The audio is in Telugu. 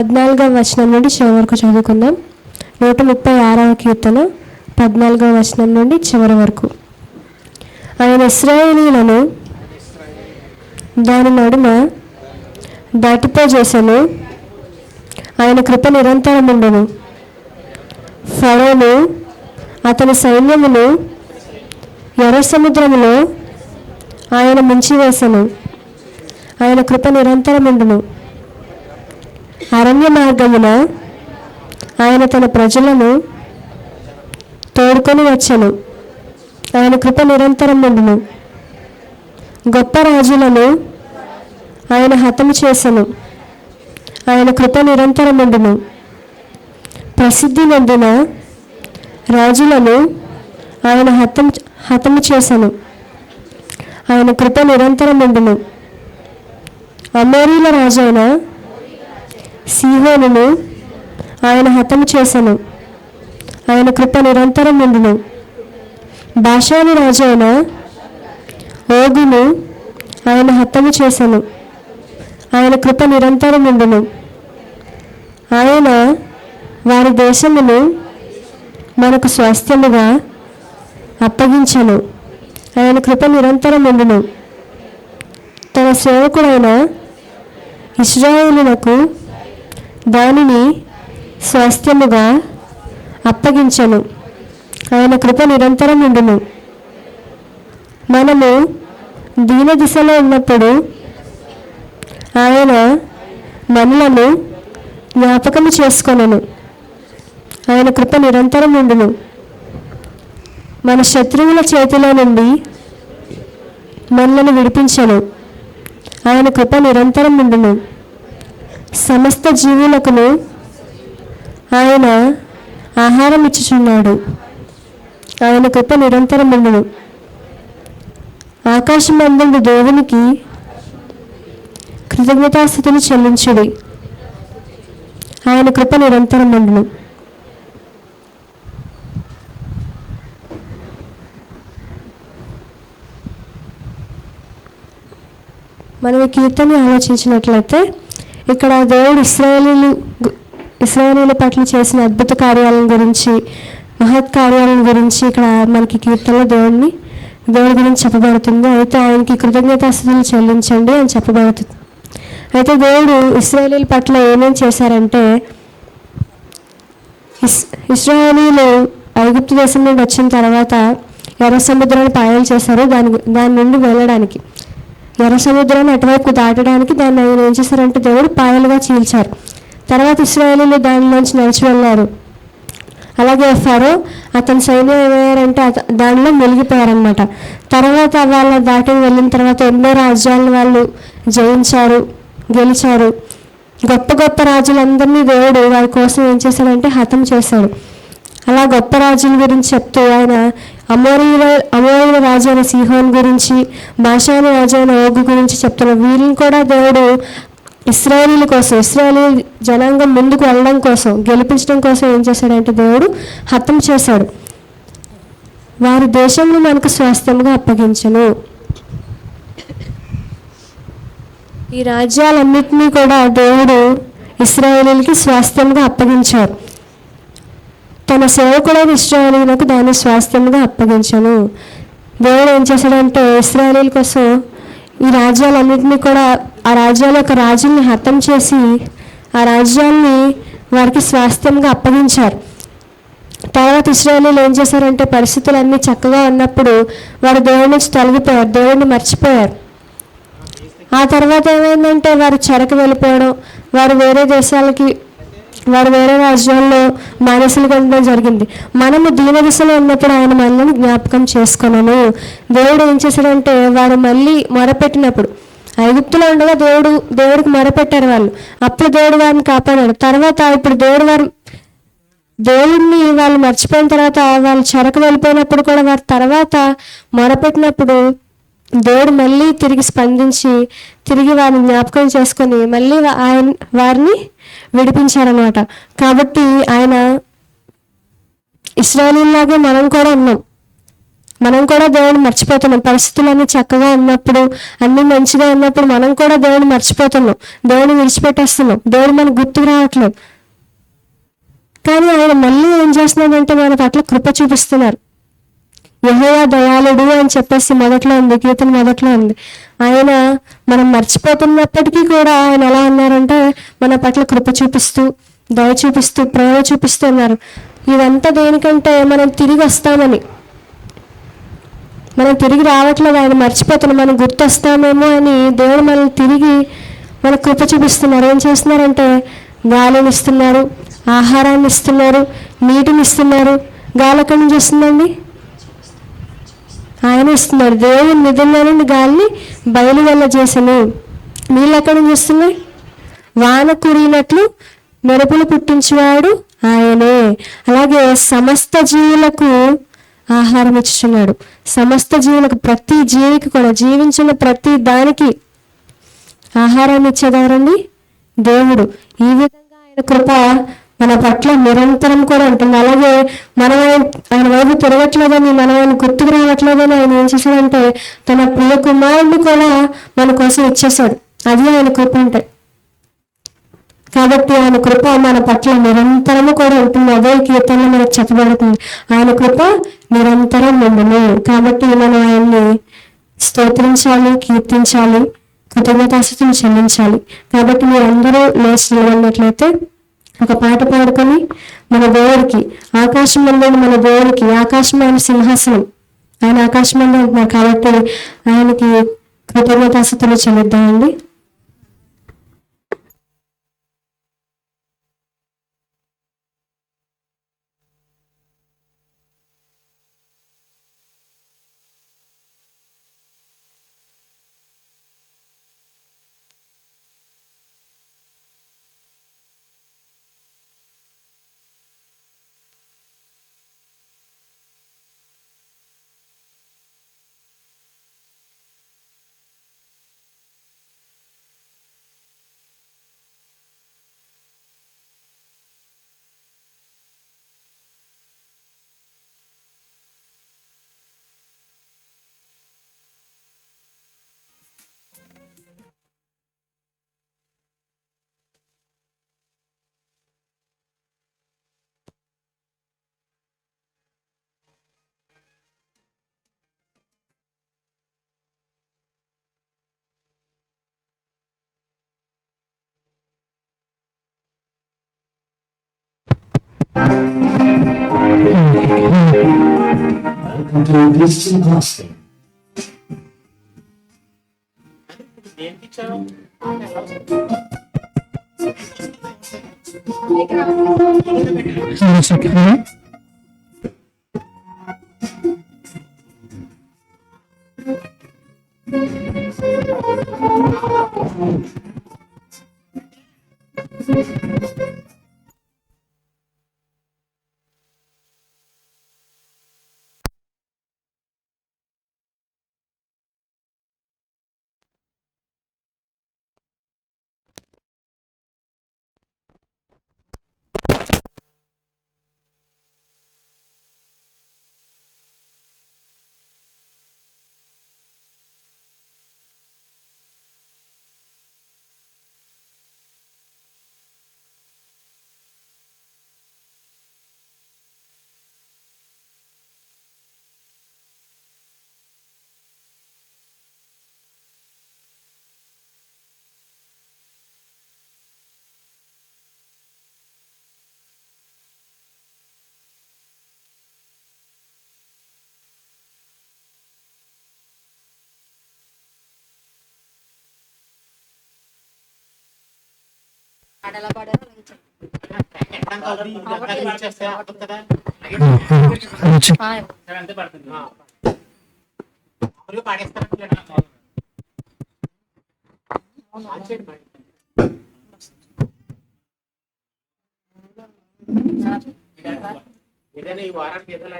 14వ వచనం నుండి చివరి వరకు చదువుకుందాం. 136వ కీర్తన 14వ వచనం నుండి చివరి వరకు. ఆయన ఇశ్రాయేలీయులను దాని నడుమ దాటిపోజేసెను. ఆయన కృప నిరంతరముండును. ఫరోను అతని సైన్యమును ఎర్ర సముద్రములో ఆయన ముంచివేసెను. ఆయన కృప నిరంతరముండును. అరణ్య మార్గమున ఆయన తన ప్రజలను తోడుకొని వచ్చెను. ఆయన కృప నిరంతరముండును. గొప్ప రాజులను ఆయన హతము చేసెను. ఆయన కృప నిరంతరముండును. ప్రసిద్ధి నొందిన రాజులను ఆయన హతము చేసెను. ఆయన కృప నిరంతరముండును. అమోరీల రాజైన సీహోనును ఆయన హతము చేసెను. ఆయన కృప నిరంతరముండును. బాషాను రాజైన ఓగును ఆయన హతము చేసెను. ఆయన కృప నిరంతరముండును. ఆయన వారి దేశమును మనకు స్వాస్థ్యముగా అప్పగించెను. ఆయన కృప నిరంతరముండును. తన సేవకుడైన ఇశ్రాయేలునకు దానిని స్వాస్థ్యముగా అప్పగించెను. ఆయన కృప నిరంతరముండును. మనము దీన దిశలో ఉన్నప్పుడు ఆయన మనలను జ్ఞాపకము చేసుకొనెను. ఆయన కృప నిరంతరముండును. మన శత్రువుల చేతిలో నుండి మనలను విడిపించెను. ఆయన కృప నిరంతరముండును. సమస్త జీవులకును ఆయన ఆహారం ఇచ్చుచున్నాడు. ఆయన కృప నిరంతరముండును. ఆకాశమందుండు దేవునికి కృతజ్ఞతాస్తుతులు చెల్లించుడి. ఆయన కృప నిరంతరముండును. మనం ఈ కీర్తనని ఆలోచించినట్లయితే ఇక్కడ దేవుడు ఇశ్రాయేలీల పట్ల చేసిన అద్భుత కార్యాలను గురించి, మహత్ కార్యాలను గురించి ఇక్కడ మనకి కీర్తనలో దేవుడి గురించి చెప్పబడుతుంది. అయితే ఆయనకి కృతజ్ఞతాస్తుతులు చెల్లించండి అని చెప్పబడుతుంది. అయితే దేవుడు ఇశ్రాయేలీల పట్ల ఏమేమి చేశారంటే, ఇశ్రాయేలీలు ఐగుప్తు దేశం నుండి వచ్చిన తర్వాత ఎర్ర సముద్రాన్ని పాయలు చేశారు. దాని నుండి వెళ్ళడానికి, ఎర్ర సముద్రాన్ని అటువైపు దాటడానికి దాన్ని ఆయన ఏం చేశారంటే దేవుడు పాయలుగా చీల్చారు. తర్వాత ఇశ్రాయేలీలు దానిలోంచి నడిచి వెళ్ళారు. అలాగే ఫరో అతని సైన్యం ఏమయ్యారంటే దానిలో మునిగిపోయారనమాట. తర్వాత వాళ్ళ దాటి వెళ్ళిన తర్వాత ఎన్నో రాజ్యాలను వాళ్ళు గెలిచారు. గొప్ప గొప్ప రాజులందరినీ దేవుడు వారి కోసం ఏం చేశాడంటే హతం చేశాడు. అలా గొప్ప రాజుల గురించి చెప్తూ ఆయన అమోరీల రాజు అయిన సీహోన్ గురించి, బాషాను రాజు అయిన ఓగు గురించి చెప్తున్నారు. వీళ్ళని కూడా దేవుడు ఇశ్రాయేలీల కోసం, ఇశ్రాయేలీ జనాంగం ముందుకు వెళ్ళడం కోసం, గెలిపించడం కోసం ఏం చేశాడంటే దేవుడు హతం చేశాడు. వారి దేశంలో మనకు స్వాస్థ్యంగా అప్పగించను. ఈ రాజ్యాలన్నింటినీ కూడా దేవుడు ఇశ్రాయేలీలకి స్వాస్థ్యంగా అప్పగించారు. తన సేవకుడైన ఇశ్రాయేలీయులకు దాన్ని స్వాస్థ్యంగా అప్పగించను. దేవుడు ఏం చేశాడంటే ఇశ్రాయేలీల కోసం ఈ రాజ్యాలన్నింటినీ కూడా, ఆ రాజ్యాల యొక్క రాజుల్ని హతం చేసి ఆ రాజ్యాల్ని వారికి స్వాస్థ్యంగా అప్పగించారు. తర్వాత ఇశ్రాయేలీలు ఏం చేశారంటే పరిస్థితులన్నీ చక్కగా ఉన్నప్పుడు వారు దేవుడి నుంచి తొలగిపోయారు, దేవుడిని మర్చిపోయారు. ఆ తర్వాత ఏమైందంటే వారు చెరకు వెళ్ళిపోవడం, వారు వేరే రాజ్యాల్లో బానిసలుగా ఉండడం జరిగింది. మనము దీన దిశలో ఉన్నప్పుడు ఆయన మనల్ని జ్ఞాపకం చేసుకున్నాను. దేవుడు ఏం చేశాడంటే వారు మళ్ళీ మొరపెట్టినప్పుడు, ఐగుప్తులో ఉండగా దేవుడికి మొరపెట్టారు వాళ్ళు, అప్పుడు దేవుడు వారిని కాపాడాడు. తర్వాత ఇప్పుడు దేవుడిని వాళ్ళు మర్చిపోయిన తర్వాత వాళ్ళు చెరకు వెళ్ళిపోయినప్పుడు కూడా వారి తర్వాత మొరపెట్టినప్పుడు దేవుడు మళ్ళీ తిరిగి స్పందించి తిరిగి వారిని జ్ఞాపకం చేసుకొని మళ్ళీ వారిని విడిపించారనమాట. కాబట్టి ఆయన ఇశ్రాయేలీలాగే మనం కూడా ఉన్నాం. మనం కూడా దేవుడిని మర్చిపోతున్నాం. పరిస్థితులన్నీ చక్కగా ఉన్నప్పుడు, అన్నీ మంచిగా ఉన్నప్పుడు మనం కూడా దేవుడిని మర్చిపోతున్నాం, దేవుడిని విడిచిపెట్టేస్తున్నాం, దేవుడు మనకు గుర్తుకు రావట్లేదు. కానీ ఆయన మళ్ళీ ఏం చేస్తున్నాడంటే మన పట్ల కృప చూపిస్తున్నారు. యెహోవా దయాళుడు అని చెప్పేసి మొదట్లో ఉంది, కీర్తన మొదట్లో ఉంది. ఆయన మనం మర్చిపోతున్నప్పటికీ కూడా ఆయన ఎలా ఉన్నారంటే మన పట్ల కృప చూపిస్తూ, దయ చూపిస్తూ, ప్రేమ చూపిస్తూ ఉన్నారు. ఇదంతా దేనికంటే మనం తిరిగి వస్తామని. మనం తిరిగి రావట్లేదు, ఆయన మర్చిపోతున్నాం, మనం గుర్తొస్తామేమో అని దేవుడు మనల్ని తిరిగి మన కృప చూపిస్తున్నారు. ఏం చేస్తున్నారంటే గాలిని ఇస్తున్నారు, ఆహారాన్ని ఇస్తున్నారు, నీటిని ఇస్తున్నారు. గాలి ఎక్కడి నుంచి వస్తుందండి? ఆయన ఇస్తున్నారు. దేవుని నిధుల్లో నుండి గాలిని బయలు వల్ల చేసను. నీళ్ళు ఎక్కడి నుంచి వస్తున్నాయి? వాన కురిగినట్లు మెరుపులు పుట్టించేవాడు ఆయనే. అలాగే సమస్త జీవులకు ఆహారం ఇచ్చుచున్నాడు. సమస్త జీవులకు, ప్రతి జీవికి కూడా, జీవించిన ప్రతి దానికి ఆహారాన్ని ఇచ్చేదారండి దేవుడు. ఈ విధంగా ఆయన కృప మన పట్ల నిరంతరం కూడా ఉంటుంది. అలాగే మనం ఆయన వైపు తిరగట్లేదని, మనం ఆయన గుర్తుకు రావట్లేదని ఆయన ఏం చేశాడంటే తన ప్రియ కుమారుడిని కూడా మన కోసం ఇచ్చేశాడు. అది ఆయన కృప అంటే. కాబట్టి ఆయన కృప మన పట్ల నిరంతరము కూడా ఉంటుంది. అదే కీర్తనలో మనకు చెప్పబడుతుంది, ఆయన కృప నిరంతరం ఉండును. కాబట్టి మనం ఆయన్ని స్తోత్రించాలి, కీర్తించాలి, కృతజ్ఞతాస్తుతులు చెల్లించాలి. కాబట్టి మీరందరూ లేచి నిలబడినట్లయితే ఒక పాట పాడుకొని మన దేవుడికి, ఆకాశం మందు మన దేవుడికి, ఆకాశం ఆయన సింహాసనం, ఆయన ఆకాశం మందు అంటున్నారు కాబట్టి ఆయనకి కృతజ్ఞతాస్తుతులు చెల్లిద్దామండి. ఏదైనా ఈ వారానికి ఏదైనా